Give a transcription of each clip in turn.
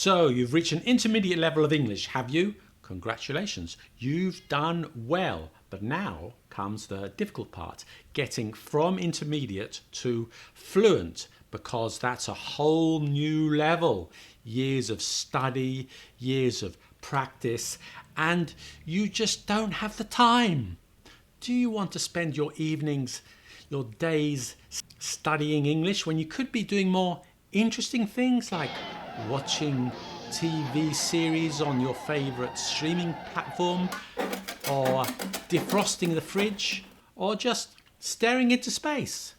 So you've reached an intermediate level of English, have you? Congratulations, you've done well. But now comes the difficult part, getting from intermediate to fluent, because that's a whole new level. Years of study, years of practice, and you just don't have the time. Do you want to spend your evenings, your days studying English when you could be doing more interesting things like watching TV series on your favourite streaming platform, or defrosting the fridge, or just staring into space?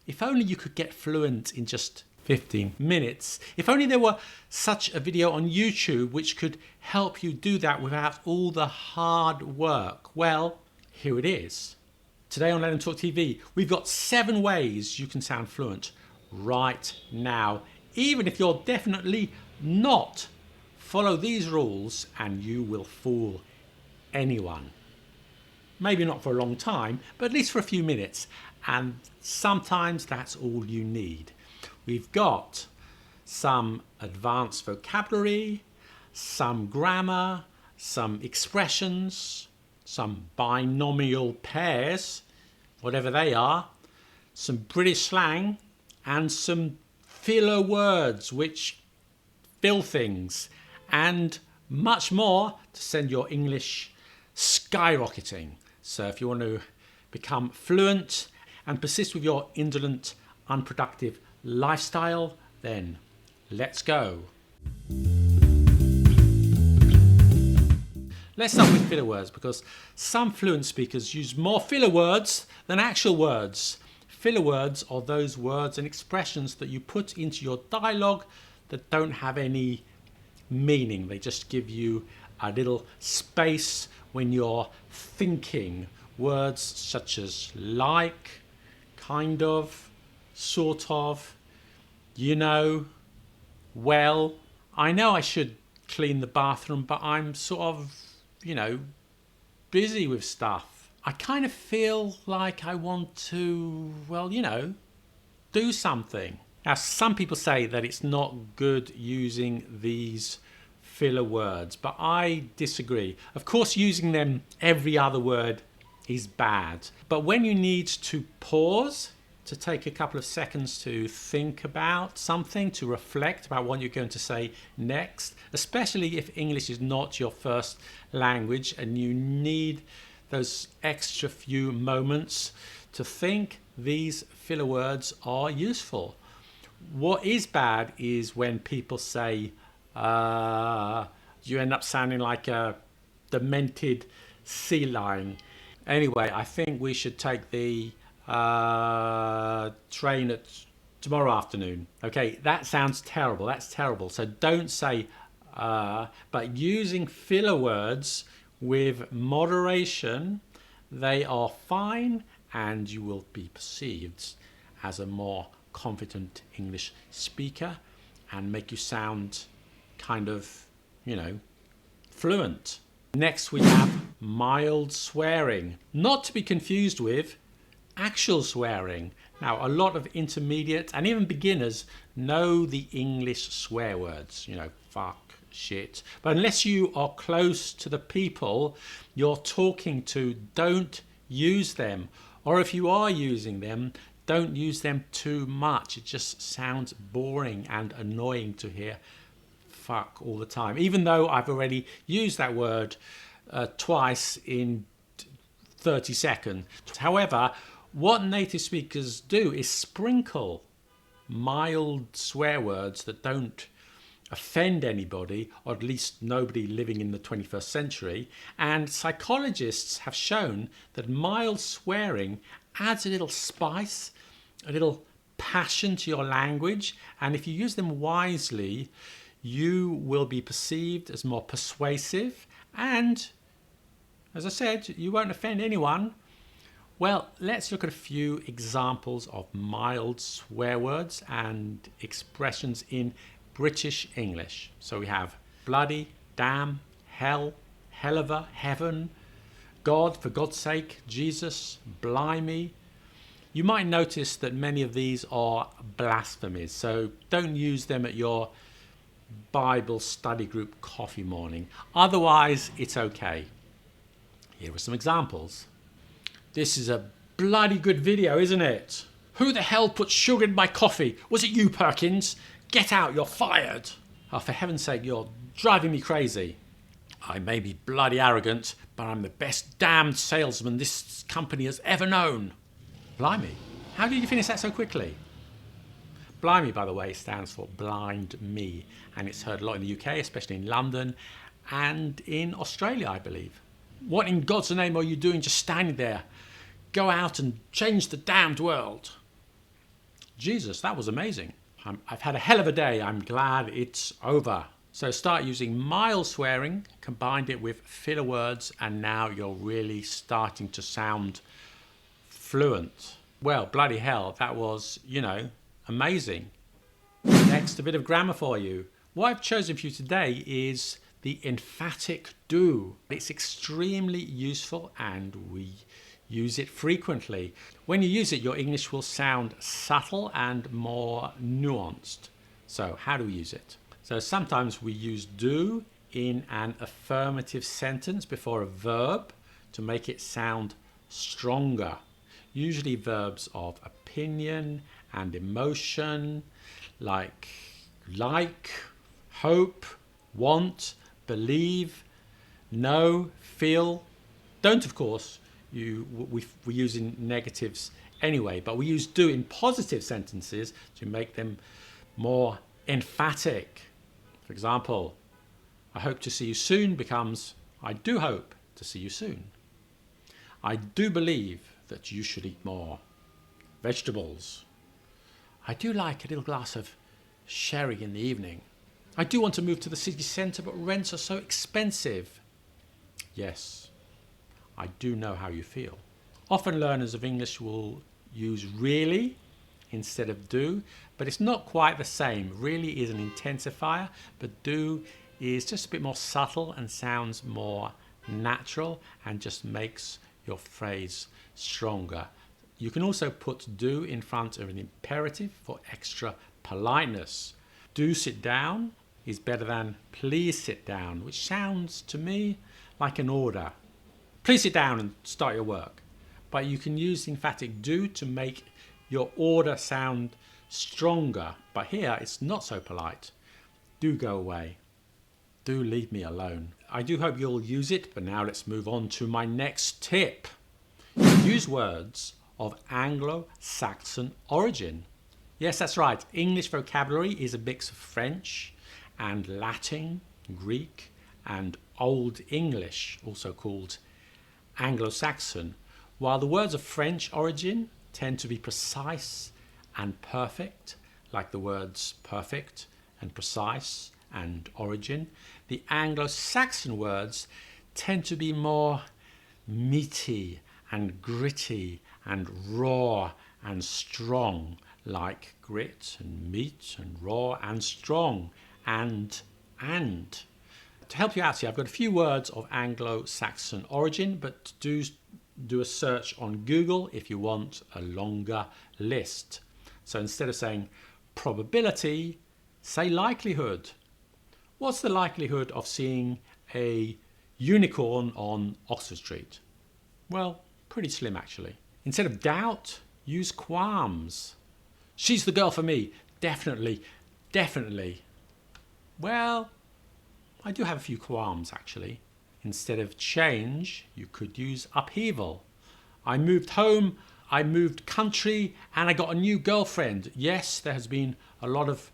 If only you could get fluent in just 15 minutes. If only there were such a video on YouTube which could help you do that without all the hard work. Well, here it is. Today on LetThemTalkTV, we've got 7 ways you can sound fluent right now. Even if you're definitely not, follow these rules and you will fool anyone. Maybe not for a long time, but at least for a few minutes. And sometimes that's all you need. We've got some advanced vocabulary, some grammar, some expressions, some binomial pairs, whatever they are, some British slang, and some filler words which fill things, and much more to send your English skyrocketing. So if you want to become fluent and persist with your indolent, unproductive lifestyle, then let's go. Let's start with filler words, because some fluent speakers use more filler words than actual words. Filler words are those words and expressions that you put into your dialogue that don't have any meaning. They just give you a little space when you're thinking. Words such as like, kind of, sort of, you know, well. I know I should clean the bathroom, but I'm sort of, busy with stuff. I kind of feel like I want to, do something. Now, some people say that it's not good using these filler words, but I disagree. Of course, using them every other word is bad. But when you need to pause, to take a couple of seconds to think about something, to reflect about what you're going to say next, especially if English is not your first language and you need those extra few moments to think, these filler words are useful. What is bad is when people say, you end up sounding like a demented sea lion. Anyway, I think we should take the train at tomorrow afternoon. Okay, that sounds terrible. That's terrible. So don't say but using filler words with moderation, they are fine, and you will be perceived as a more confident English speaker and make you sound kind of, fluent. Next we have mild swearing, not to be confused with actual swearing. Now, a lot of intermediate and even beginners know the English swear words, fuck, shit. But unless you are close to the people you're talking to, don't use them. Or if you are using them, don't use them too much. It just sounds boring and annoying to hear fuck all the time, even though I've already used that word twice in 30 seconds. However, what native speakers do is sprinkle mild swear words that don't offend anybody, or at least nobody living in the 21st century. And psychologists have shown that mild swearing adds a little spice, a little passion to your language. And if you use them wisely, you will be perceived as more persuasive. And as I said, you won't offend anyone. Well, let's look at a few examples of mild swear words and expressions in British English. So we have bloody, damn, hell, helliver, heaven, God, for God's sake, Jesus, blimey. You might notice that many of these are blasphemies, so don't use them at your Bible study group coffee morning. Otherwise, it's okay. Here are some examples. This is a bloody good video, isn't it? Who the hell put sugar in my coffee? Was it you, Perkins? Get out, you're fired. Oh, for heaven's sake, you're driving me crazy. I may be bloody arrogant, but I'm the best damned salesman this company has ever known. Blimey, how did you finish that so quickly? Blimey, by the way, stands for blind me, and it's heard a lot in the UK, especially in London and in Australia, I believe. What in God's name are you doing just standing there? Go out and change the damned world. Jesus, that was amazing. I've had a hell of a day. I'm glad it's over. So start using mild swearing, combined it with filler words, and now you're really starting to sound fluent. Well, bloody hell, that was, amazing. Next, a bit of grammar for you. What I've chosen for you today is the emphatic do. It's extremely useful and we use it frequently. When you use it, your English will sound subtle and more nuanced. So how do we use it? So sometimes we use do in an affirmative sentence before a verb to make it sound stronger. Usually verbs of opinion and emotion like, hope, want, believe, know, feel. Don't, of course, we use in negatives anyway, but we use do in positive sentences to make them more emphatic. For example, I hope to see you soon becomes I do hope to see you soon. I do believe that you should eat more vegetables. I do like a little glass of sherry in the evening. I do want to move to the city centre, but rents are so expensive. Yes, I do know how you feel. Often learners of English will use really instead of do, but it's not quite the same. Really is an intensifier, but do is just a bit more subtle and sounds more natural and just makes your phrase stronger. You can also put do in front of an imperative for extra politeness. Do sit down is better than please sit down, which sounds to me like an order. Please sit down and start your work. But you can use the emphatic do to make your order sound stronger. But here it's not so polite. Do go away. Do leave me alone. I do hope you'll use it, but now let's move on to my next tip. Use words of Anglo-Saxon origin. Yes, that's right. English vocabulary is a mix of French and Latin, Greek, and Old English, also called Anglo-Saxon, while the words of French origin tend to be precise and perfect, like the words perfect and precise and origin. The Anglo-Saxon words tend to be more meaty and gritty and raw and strong, like grit and meat and raw and strong and. To help you out here, I've got a few words of Anglo-Saxon origin, but do a search on Google if you want a longer list. So instead of saying probability, say likelihood. What's the likelihood of seeing a unicorn on Oxford Street? Well, pretty slim actually. Instead of doubt, use qualms. She's the girl for me. Definitely, definitely. Well, I do have a few qualms actually. Instead of change, you could use upheaval. I moved home, I moved country, and I got a new girlfriend. Yes, there has been a lot of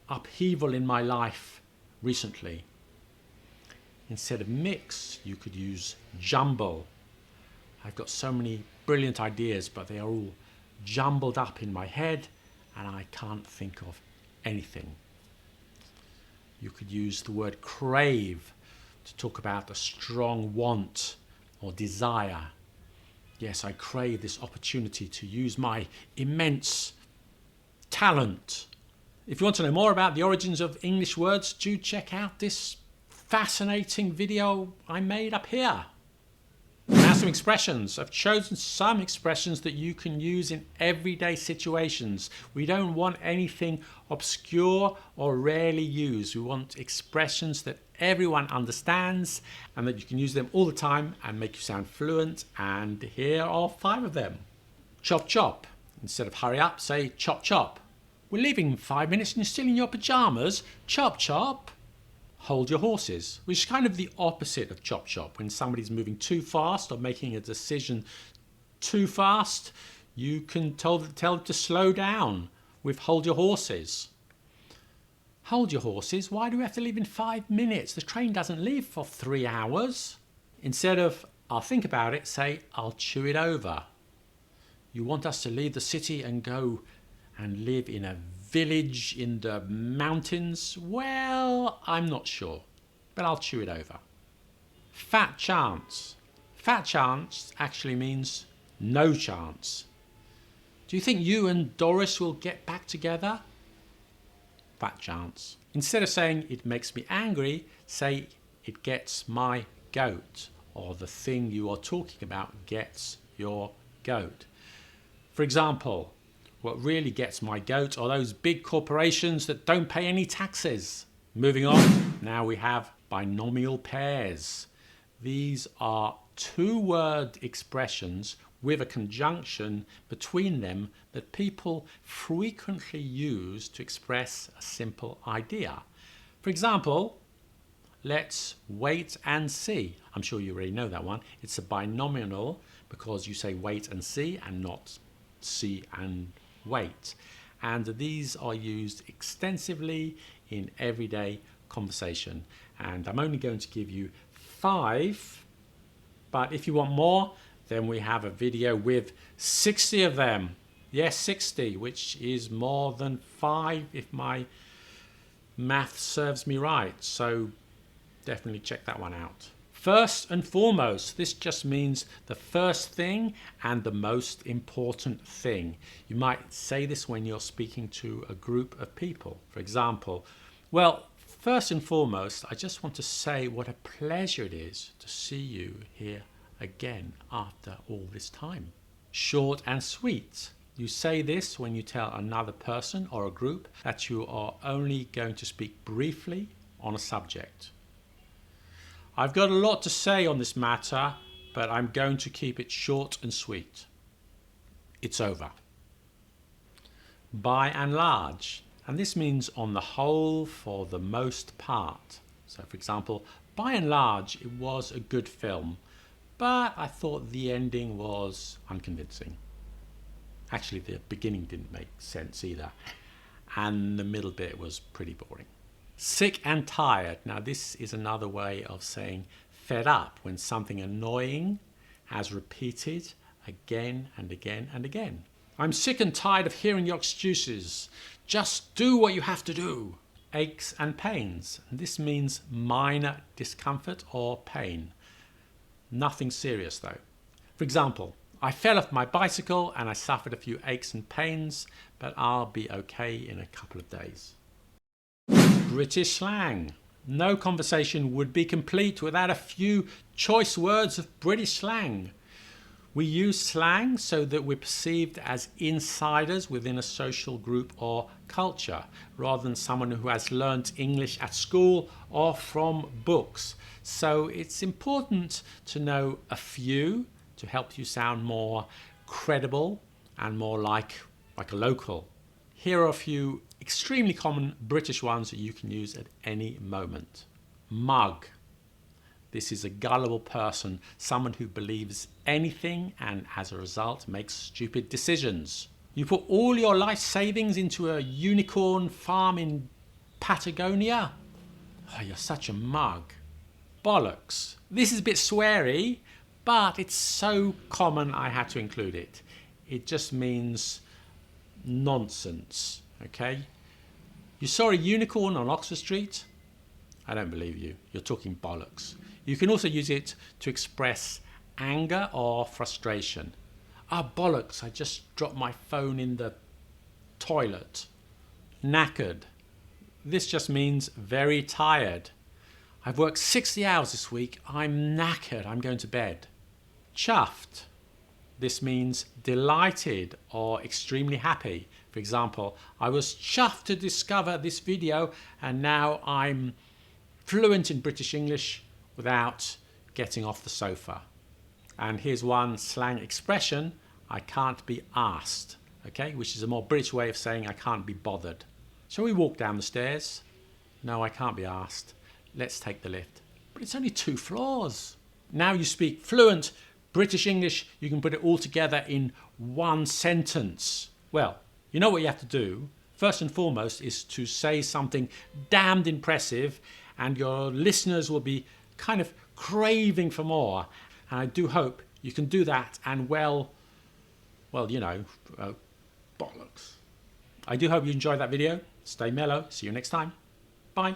upheaval in my life recently. Instead of mix, you could use jumble. I've got so many brilliant ideas, but they are all jumbled up in my head and I can't think of anything. You could use the word crave to talk about a strong want or desire. Yes, I crave this opportunity to use my immense talent. If you want to know more about the origins of English words, do check out this fascinating video I made up here. Now some expressions. I've chosen some expressions that you can use in everyday situations. We don't want anything obscure or rarely used. We want expressions that everyone understands and that you can use them all the time and make you sound fluent. And here are 5 of them. Chop chop. Instead of hurry up, say chop chop. We're leaving in 5 minutes and you're still in your pajamas. Chop chop. Hold your horses, which is kind of the opposite of chop chop. When somebody's moving too fast or making a decision too fast, you can tell them to slow down with hold your horses. Hold your horses? Why do we have to leave in 5 minutes? The train doesn't leave for 3 hours. Instead of I'll think about it, say I'll chew it over. You want us to leave the city and go and live in a village in the mountains? Well, I'm not sure, but I'll chew it over. Fat chance. Fat chance actually means no chance. Do you think you and Doris will get back together? Fat chance. Instead of saying it makes me angry, say it gets my goat, or the thing you are talking about gets your goat. For example, what really gets my goat are those big corporations that don't pay any taxes. Moving on, now we have binomial pairs. These are 2-word expressions with a conjunction between them that people frequently use to express a simple idea. For example, let's wait and see. I'm sure you already know that one. It's a binomial because you say wait and see and not see and wait. And these are used extensively in everyday conversation. And I'm only going to give you 5, but if you want more, then we have a video with 60 of them. Yes, 60, which is more than 5 if my math serves me right. So definitely check that one out. First and foremost, this just means the first thing and the most important thing. You might say this when you're speaking to a group of people. For example, well, first and foremost, I just want to say what a pleasure it is to see you here again after all this time. Short and sweet. You say this when you tell another person or a group that you are only going to speak briefly on a subject. I've got a lot to say on this matter, but I'm going to keep it short and sweet. It's over. By and large, and this means on the whole for the most part. So for example, by and large, it was a good film, but I thought the ending was unconvincing. Actually, the beginning didn't make sense either, and the middle bit was pretty boring. Sick and tired. Now this is another way of saying fed up, when something annoying has repeated again and again and again. I'm sick and tired of hearing your excuses. Just do what you have to do. Aches and pains. And this means minor discomfort or pain. Nothing serious though. For example, I fell off my bicycle and I suffered a few aches and pains, but I'll be okay in a couple of days. British slang. No conversation would be complete without a few choice words of British slang. We use slang so that we're perceived as insiders within a social group or culture, rather than someone who has learnt English at school or from books. So it's important to know a few to help you sound more credible and more like a local. Here are a few extremely common British ones that you can use at any moment. Mug. This is a gullible person, someone who believes anything and as a result makes stupid decisions. You put all your life savings into a unicorn farm in Patagonia? Oh, you're such a mug. Bollocks. This is a bit sweary, but it's so common I had to include it. It just means nonsense, okay? You saw a unicorn on Oxford Street? I don't believe you. You're talking bollocks. You can also use it to express anger or frustration. Ah, bollocks, I just dropped my phone in the toilet. Knackered. This just means very tired. I've worked 60 hours this week. I'm knackered. I'm going to bed. Chuffed. This means delighted or extremely happy. For example, I was chuffed to discover this video and now I'm fluent in British English without getting off the sofa. And here's one slang expression, I can't be asked, okay, which is a more British way of saying I can't be bothered. Shall we walk down the stairs? No, I can't be asked. Let's take the lift. But it's only 2 floors. Now you speak fluent British English, you can put it all together in one sentence. Well, you know what you have to do. First and foremost is to say something damned impressive and your listeners will be kind of craving for more. And I do hope you can do that and bollocks. I do hope you enjoyed that video. Stay mellow. See you next time. Bye.